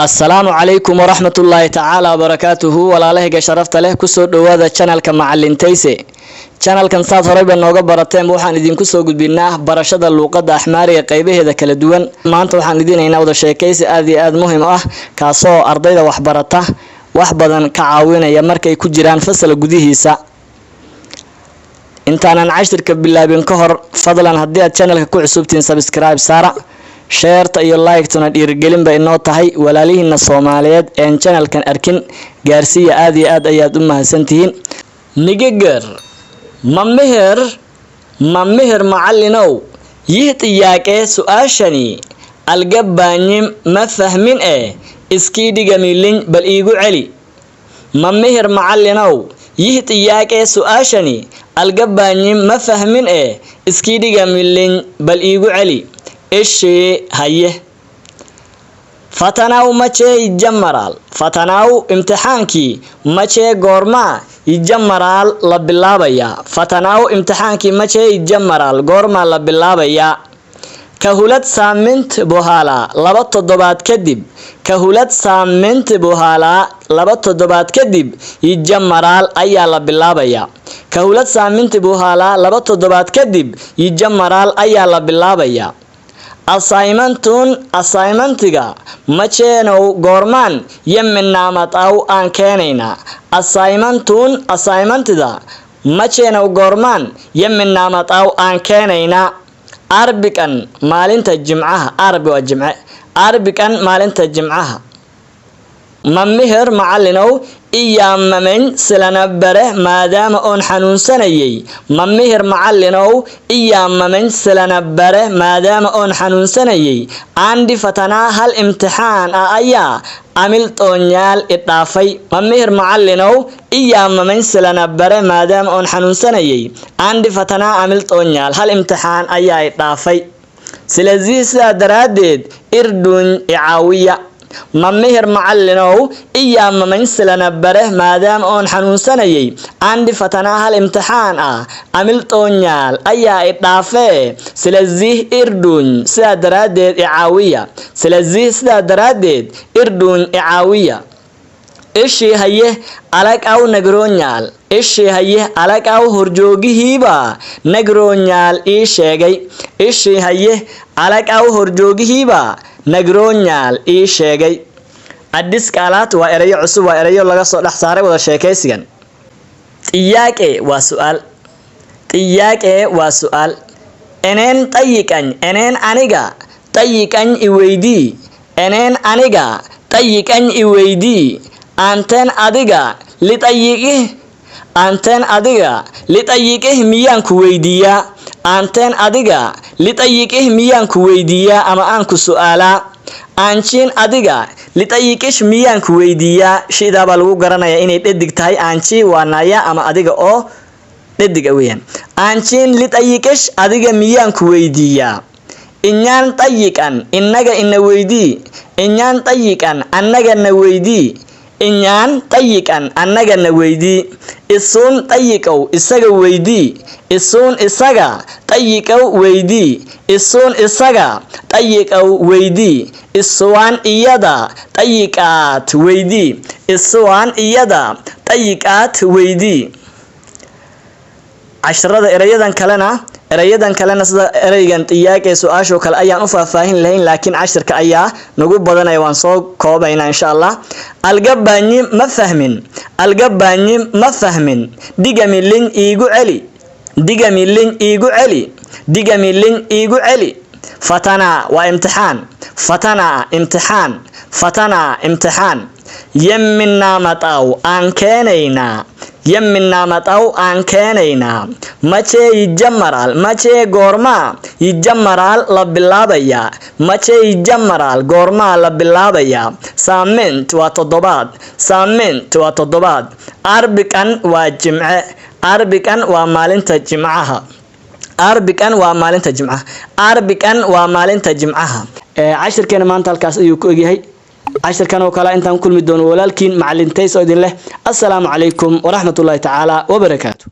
السلام عليكم ورحمة الله تعالى وبركاته walaalahayga sharafta leh kusoo dhawaada channelka macallin Tayse channelkan saad horeyba nooga barateen waxaan idinku soo gudbinaa barashada luqadda Axmaariga qaybaheeda kala duwan maanta waxaan idinaynaa wada sheekaysi aad iyo aad muhiim ah kaasoo ardayda wax barata wax badan ka caawinaya markay ku jiraan fasal gudihiisa intaanan cashirka bilaabin ka hor fadlan haddii aad channelka ku cusubtiin subscribe saara share iyo like tuna dhiirigelin bay noo tahay walaalihiina Soomaaliyeed ee channelkan arkin gaarsiya aad iyo aad ayaad u mahadsantihiin nigeger mammeher macallinow yihtiyaaqee su'aashani algabaanyim ma fahmin iskii dhiga milin bal iigu celi mammeher macallinow yihtiyaaqee su'aashani algabaanyim ma fahmin iskii dhiga milin bal iigu celi إيشي هيه فتناو مچه يجمرال فتناو امتحانكي مچه غورما يجمرال لبلابيا فتناو امتحانكي مچه يجمرال غورما لبلابيا كهولت سامنت بوهالا لبا تoddobaad kadib كهولت سامنت بوهالا لبا تoddobaad kadib يجمرال ayaa la bilaabaya كهولت سامنت بوهالا لبا تoddobaad kadib يجمرال ayaa la bilaabaya assignmentiga macheenow goormaan yeminaamad aw aan keenayna assignmentida macheenow goormaan yeminaamad aw aan keenayna arbikan maalinta jimcaha arbikan maalinta jimcaha mammeher macallinow iyaamayn silana bare maadaama oon xanuunsanayay mammeher macallinow iyaamayn silana bare maadaama oon xanuunsanayay aandi fatanaa hal imtixaan ayaa amil toonyaal idhaafay mammeher macallinow iyaamayn silana bare maadaama oon xanuunsanayay aandi fatanaa amil toonyaal hal imtixaan ayaa idhaafay sidaa daraadeed irdun icaawiya mammeher macallinow iyaamayn silana bare maadaama oon xanuunsanayay aandi fatanaa hal imtixaan amil toonyaal ayaa idhaafee silazih irdun sidaa daraadeed icaawiya ishii haye alag aw nagroonyaal ishii haye alag aw horjoogihiiba nagroonyaal ii sheegay ishii haye alag aw horjoogihiiba nagroonyaal ii sheegay adiskaalaad waa erayo cusub waa erayo laga soo dhex saaray wada sheekaysigan tiyaaqe waa su'aal eneen tayiqan eneen aniga tayiqan iweydii anteen adiga litayiqih miyaan ku weydiiyaa anteen adiga litayiqih miyaan ku weydiiyaa ama aan ku su'aalaa aanjiin adiga litayiqish miyaan ku weydiiyaa shidaa baa lagu garanayaa inay dhedig tahay aanji waa naya ama adiga oo dhedig weeyaan aanjiin litayiqish adiga miyaan ku weydiiyaa inyaan tayiqan innaga ina weydii inyaan tayiqan annaga na weydii inyaan tayiqan annaga na weydii isuun tayiqow isaga weydii isuun isaga tayiqow weydii isuun isaga tayiqow weydii isuwaan iyada tayiqaad weydii isuwaan iyada tayiqaad weydii casharada erayadan kalena sida eraygan tiyaaqee su'aasho kale ayaan u faahfaahin lahayn laakiin cashirka ayaa nagu badanaya waan soo koobaynaa insha Allah algabaanyim ma fahmin diga milin iigu celi fatana waa imtixaan yeminaamadaw aan keenaynaa machee goormaa yijamaraal la bilaabayaa machee yijamaraal goormaa la bilaabayaa saamint waa toddobaad arbikan waa jimce arbikan waa maalinta jimcaha cashirkeena maanta halkaas ayuu ku egyahay cashirkan oo kale intaan kulmi doono walaalkiin macallin Tayse oo idin leh assalaamu calaykum waraxmatullaahi tacaala wabarakaatuh.